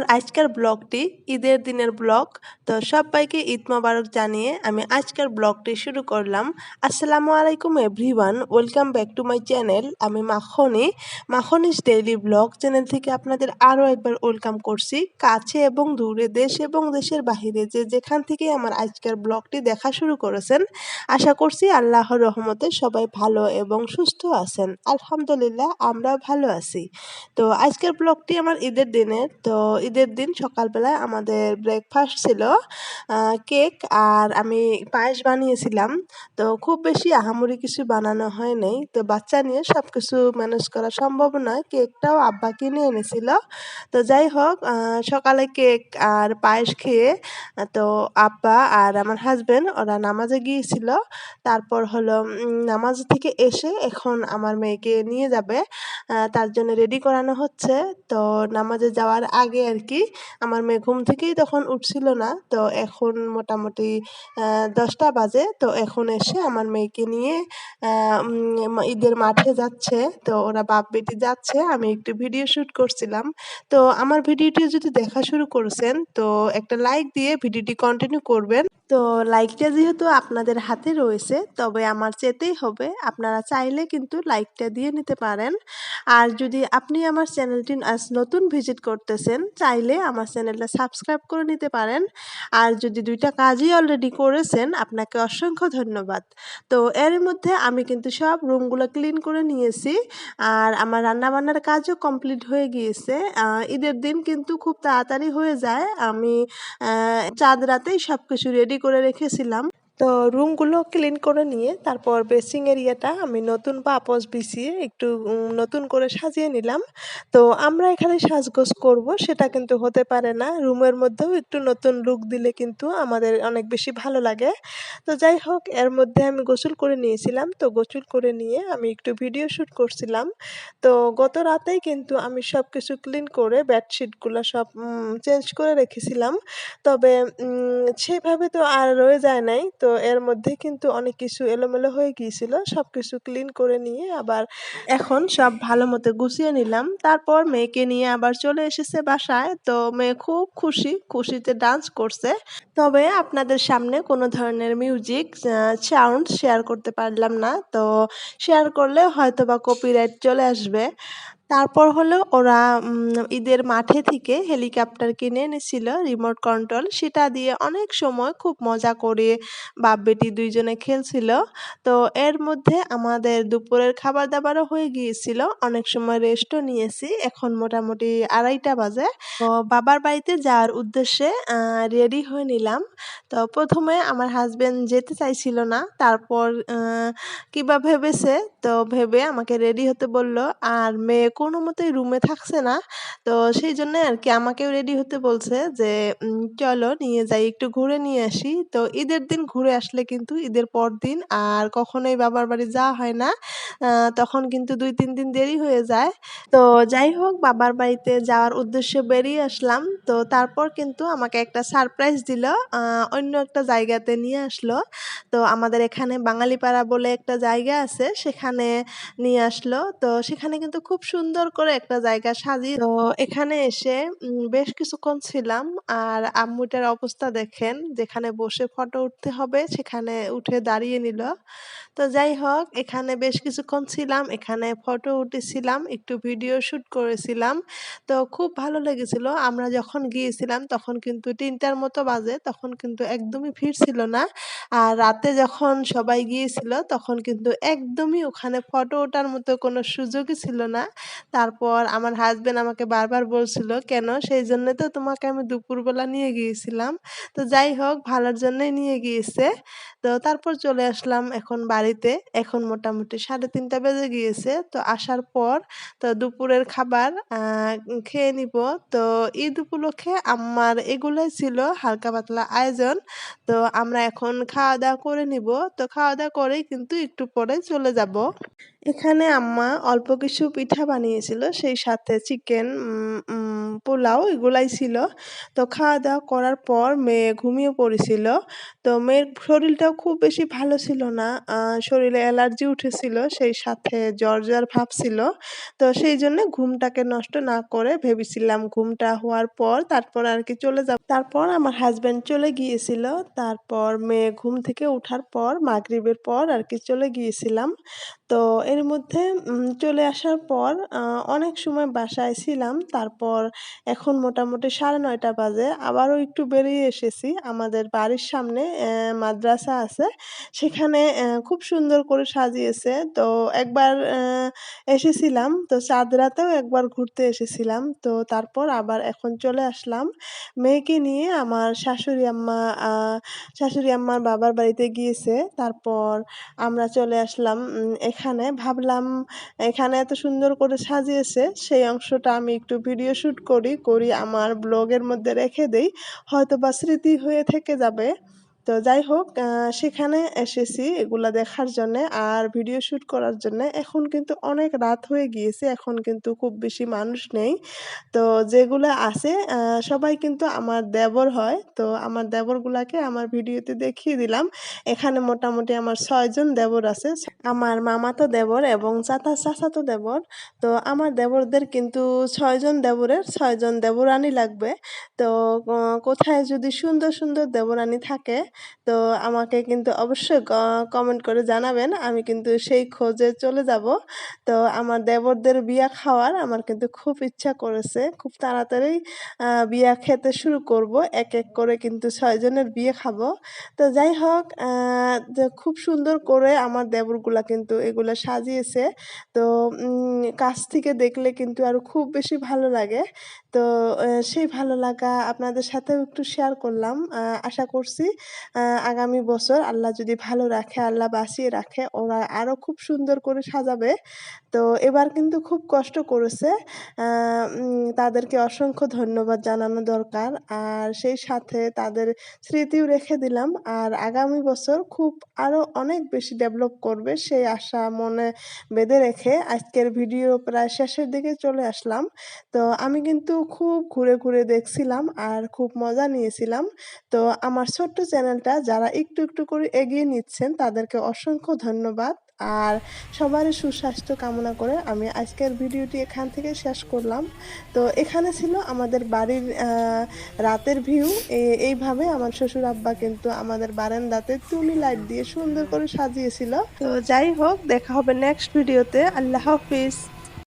আমার আজকের ব্লগটি ঈদের দিনের ব্লগ। তো সবাইকে ঈদ মোবারক জানিয়ে আমি আজকের ব্লগটি শুরু করলাম। আসসালামু আলাইকুম everyone, welcome back to my channel. আমি মাখনিস ডেইলি ব্লগ চ্যানেল থেকে আপনাদের আরও একবার ওয়েলকাম করছি। কাছে এবং দূরে, দেশ এবং দেশের বাহিরে যে যেখান থেকে আমার আজকের ব্লগটি দেখা শুরু করেছেন, আশা করছি আল্লাহর রহমতে সবাই ভালো এবং সুস্থ আছেন। আলহামদুলিল্লাহ, আমরা ভালো আছি। তো আজকের ব্লগটি আমার ঈদের দিনের। তো ঈদের দিন সকালবেলায় আমাদের ব্রেকফাস্ট ছিল কেক, আর আমি পায়েস বানিয়েছিলাম। তো খুব বেশি আহামরি কিছু বানানো হয় নাই, তো বাচ্চা নিয়ে সব কিছু ম্যানেজ করা সম্ভব নয়। কেকটাও আব্বা কিনে এনেছিল। তো যাই হোক, সকালে কেক আর পায়েস খেয়ে তো আব্বা আর আমার হাজবেন্ড ওরা নামাজে গিয়েছিল। তারপর হলো নামাজ থেকে এসে এখন আমার মেয়েকে নিয়ে যাবে, তার জন্য রেডি করানো হচ্ছে। তো নামাজে যাওয়ার আগে আর কি আমার মেয়ে ঘুম থেকেই তখন উঠছিল না। তো এখন মোটামুটি 10টা বাজে। তো এখন এসে আমার মেয়েকে নিয়ে ঈদের মাঠে যাচ্ছে। তো ওরা বাপ বেটি যাচ্ছে, আমি একটু ভিডিও শ্যুট করছিলাম। তো আমার ভিডিওটি যদি দেখা শুরু করেছেন তো একটা লাইক দিয়ে ভিডিওটি কন্টিনিউ করবেন। তো লাইকটা যেহেতু আপনাদের হাতে রয়েছে, তবে আমার যেতেই হবে। আপনারা চাইলে কিন্তু লাইকটা দিয়ে নিতে পারেন। আর যদি আপনি আমার চ্যানেলটি আজ নতুন ভিজিট করতেছেন, চাইলে আমার চ্যানেলটা সাবস্ক্রাইব করে নিতে পারেন। আর যদি দুইটা কাজই অলরেডি করেছেন, আপনাকে অসংখ্য ধন্যবাদ। তো এর মধ্যে আমি কিন্তু সব রুমগুলো ক্লিন করে নিয়েছি, আর আমার রান্নাবান্নার কাজও কমপ্লিট হয়ে গিয়েছে। ঈদের দিন কিন্তু খুব তাড়াতাড়ি হয়ে যায়। আমি চাঁদ রাতেই সব কিছু রেডি করে রেখেছিলাম। তো রুমগুলো ক্লিন করে নিয়ে তারপর বেসিং এরিয়াটা আমি নতুন পাপোশ বিছিয়ে একটু নতুন করে সাজিয়ে নিলাম। তো আমরা এখানে সাজগোজ করব সেটা কিন্তু হতে পারে না, রুমের মধ্যেও একটু নতুন লুক দিলে কিন্তু আমাদের অনেক বেশি ভালো লাগে। তো যাই হোক, এর মধ্যে আমি গোসল করে নিয়েছিলাম। তো গোসল করে নিয়ে আমি একটু ভিডিও শ্যুট করছিলাম। তো গত রাতেই কিন্তু আমি সব কিছু ক্লিন করে বেডশিটগুলো সব চেঞ্জ করে রেখেছিলাম। তবে সেভাবে তো আর রয়ে যায় নাই। তো এর মধ্যে কিন্তু অনেক কিছু এলোমেলো হয়ে গিয়েছিল। সবকিছু ক্লিন করে নিয়ে আবার এখন সব ভালো মতো গুছিয়ে নিলাম। তারপর মেয়েকে নিয়ে আবার চলে এসেছে বাসায়। তো মেয়ে খুব খুশি, খুশিতে ডান্স করছে। তবে আপনাদের সামনে কোনো ধরনের মিউজিক সাউন্ড শেয়ার করতে পারলাম না। তো শেয়ার করলে হয়তোবা কপিরাইট চলে আসবে। তারপর হলো ওরা ঈদের মাঠে থেকে হেলিকপ্টার কিনে এনেছিল রিমোট কন্ট্রোল, সেটা দিয়ে অনেক সময় খুব মজা করে বাপ বেটি দুইজনে খেলছিল। তো এর মধ্যে আমাদের দুপুরের খাবার দাবারও হয়ে গিয়েছিল, অনেক সময় রেস্টও নিয়েছি। এখন মোটামুটি 2:30 বাজে। তো বাবার বাড়িতে যাওয়ার উদ্দেশ্যে রেডি হয়ে নিলাম। তো প্রথমে আমার হাজবেন্ড যেতে চাইছিল না, তারপর কিবা ভেবেছে, তো ভেবে আমাকে রেডি হতে বলল। আর মেয়ে কোনো মতেই রুমে থাকছে না। তো সেই জন্য আর কি আমাকেও রেডি হতে বলছে যে চলো নিয়ে যাই, একটু ঘুরে নিয়ে আসি। তো ঈদের দিন ঘুরে আসলে কিন্তু ঈদের পর দিন আর কখনোই বাবার বাড়ি যাওয়া হয় না। তখন কিন্তু 2-3 দিন দেরি হয়ে যায়। তো যাই হোক, বাবার বাড়িতে যাওয়ার উদ্দেশ্যে বেরিয়ে আসলাম। তো তারপর কিন্তু আমাকে একটা সারপ্রাইজ দিল, অন্য একটা জায়গাতে নিয়ে আসলো। তো আমাদের এখানে বাঙালিপাড়া বলে একটা জায়গা আছে, সেখানে নিয়ে আসলো। তো সেখানে কিন্তু খুব সুন্দর করে একটা জায়গা সাজিয়ে, তো এখানে এসে বেশ কিছুক্ষণ ছিলাম। আর আম্মুটার অবস্থা দেখেন, যেখানে বসে ফটো উঠতে হবে সেখানে উঠে দাঁড়িয়ে নিল। তো যাই হোক, এখানে বেশ কিছুক্ষণ ছিলাম, এখানে ফটো উঠেছিলাম, একটু ভিডিও শ্যুট করেছিলাম। তো খুব ভালো লেগেছিল। আমরা যখন গিয়েছিলাম তখন কিন্তু 3টার মতো বাজে, তখন কিন্তু একদমই ভিড় ছিল না। আর রাতে যখন সবাই গিয়েছিল তখন কিন্তু একদমই ওখানে ফটো ওঠার মতো কোনো সুযোগই ছিল না। তারপর আমার হাসব্যান্ড আমাকে বারবার বলছিল, "কেন? সেইজন্যই তো তোমাকে আমি দুপুরবেলা নিয়ে গিয়েছিলাম।" তো যাই হোক, ভালোর জন্যই নিয়ে গিয়েছে। তো তারপর চলে আসলাম এখন বাড়িতে। এখন মোটামুটি 3:30 বেজে গিয়েছে। তো আসার পর তো দুপুরের খাবার খেয়ে নিব। তো ঈদ উপলক্ষে আমার এগুলাই ছিল হালকা পাতলা আয়োজন। তো আমরা এখন খাওয়া-দাওয়া করে নিব। তো খাওয়া-দাওয়া করেই কিন্তু একটু পরে চলে যাব। এখানে আম্মা অল্প কিছু পিঠা বানিয়েছিল, সেই সাথে চিকেন, পোলাও এগুলাই ছিল। তো খাওয়া-দাওয়া করার পর মেয়ে ঘুমিয়ে পড়েছিল। তো মেয়ের শরীরটাও খুব বেশি ভালো ছিল না। শরীরে অ্যালার্জি উঠেছিল, সেই সাথে জ্বর ভাব ছিল। তো সেইজন্যে ঘুমটাকে নষ্ট না করে ভেবেছিলাম ঘুমটা হওয়ার পর তারপর আরকি চলে যাব। তারপর আমার হাসব্যান্ড চলে গিয়েছিল। তারপর মেয়ে ঘুম থেকে উঠার পর মাগরিবের পর আরকি চলে গিয়েছিলাম। তো এর মধ্যে চলে আসার পর অনেক সময় বাসায় ছিলাম। তারপর এখন মোটামুটি 9:30 বাজে। আবারও একটু বেরিয়ে এসেছি। আমাদের বাড়ির সামনে মাদ্রাসা আছে। সেখানে খুব সুন্দর করে সাজিয়েছে। তো একবার এসেছিলাম। তো চাঁদ রাতেও একবার ঘুরতে এসেছিলাম। তো তারপর আবার এখন চলে আসলাম। মেয়েকে নিয়ে আমার শাশুড়ি আম্মার বাবার বাড়িতে গিয়েছে। তারপর আমরা চলে আসলাম এখানে। ভাবলাম এখানে এত সুন্দর করে সাজিয়েছে, সেই অংশটা আমি একটু ভিডিও শুট করি আমার ব্লগের মধ্যে রেখে দেই। হয়তোবা স্মৃতি হয়ে থেকে যাবে। তো যাই হোক সেখানে এসেছি এগুলা দেখার জন্যে আর ভিডিও শুট করার জন্যে। এখন কিন্তু অনেক রাত হয়ে গিয়েছে। এখন কিন্তু খুব বেশি মানুষ নেই। তো যেগুলা আছে সবাই কিন্তু আমার দেবর হয়। তো আমার দেবরগুলাকে আমার ভিডিওতে দেখিয়ে দিলাম। এখানে মোটামুটি আমার ৬ জন দেবর আছে। আমার মামাতো দেবর এবং চাচাতো দেবর। তো আমার দেবরদের কিন্তু ৬ জন দেবরের ৬ জন দেবরানী লাগবে। তো ক কোথায় যদি সুন্দর দেবরানী থাকে তো আমাকে কিন্তু অবশ্যই কমেন্ট করে জানাবেন। আমি কিন্তু সেই খোঁজে চলে যাব। তো আমার দেবরদের বিয়া খাওয়ার আমার কিন্তু খুব ইচ্ছা করেছে। খুব তাড়াতাড়ি বিয়া খেতে শুরু করব। এক করে কিন্তু ৬ জনের বিয়ে খাবো। তো যাই হোক যে খুব সুন্দর করে আমার দেবরগুলা কিন্তু এগুলা সাজিয়েছে। তো কাছ থেকে দেখলে কিন্তু আরো খুব বেশি ভালো লাগে। তো সেই ভালো লাগা আপনাদের সাথেও একটু শেয়ার করলাম। আশা করছি আ আগামী বছর আল্লাহ যদি ভালো রাখে, আল্লাহ বাঁচিয়ে রাখে, ওরা আরো খুব সুন্দর করে সাজাবে। তো এবার কিন্তু খুব কষ্ট করেছে। আ তাদেরকে অসংখ্য ধন্যবাদ জানানো দরকার। আর সেই সাথে তাদের স্মৃতিও রেখে দিলাম। আর আগামী বছর খুব আরো অনেক বেশি ডেভেলপ করবে সেই আশা মনে বেঁধে রেখে আজকের ভিডিও প্রায় শেষের দিকে চলে আসলাম। তো আমি কিন্তু খুব ঘুরে দেখছিলাম আর খুব মজা নিয়েছিলাম। তো আমার ছোট্ট চ্যানেলটা যারা একটু করে এগিয়ে নিচ্ছেন তাদেরকে অসংখ্য ধন্যবাদ। আর সবারই সুস্বাস্থ্য কামনা করে আমি আজকের ভিডিওটি এখান থেকে শেষ করলাম। তো এখানে ছিল আমাদের বাড়ির রাতের ভিউ। এইভাবে আমার শ্বশুর আব্বা কিন্তু আমাদের বারান্দাতে টুনি লাইট দিয়ে সুন্দর করে সাজিয়েছিল। তো যাই হোক দেখা হবে নেক্সট ভিডিওতে। আল্লাহ হাফিজ।